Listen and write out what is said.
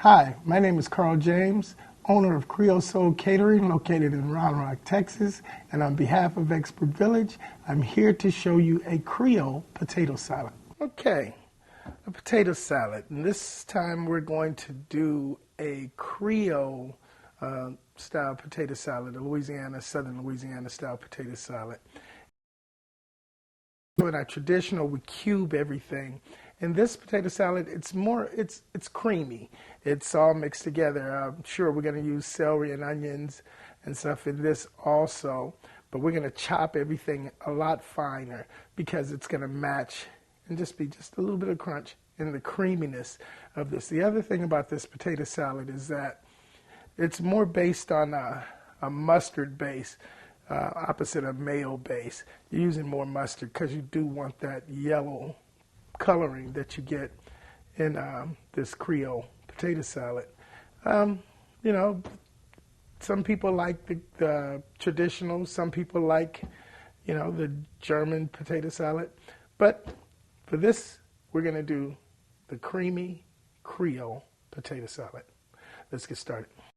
Hi, my name is Carl James, owner of Creole Soul Catering located in Round Rock, Texas, and on behalf of Expert Village, I'm here to show you a Creole potato salad. Okay, a potato salad, and this time we're going to do a Creole style potato salad, a Southern Louisiana style potato salad. In our traditional, we cube everything. In this potato salad, it's creamy. It's all mixed together. I'm sure we're going to use celery and onions and stuff in this also, but we're going to chop everything a lot finer because it's going to match and just be just a little bit of crunch in the creaminess of this. The other thing about this potato salad is that it's more based on a mustard base. Opposite of mayo base. You're using more mustard because you do want that yellow coloring that you get in this Creole potato salad. You know, some people like the traditional, some people like, you know, the German potato salad. But for this, we're going to do the creamy Creole potato salad. Let's get started.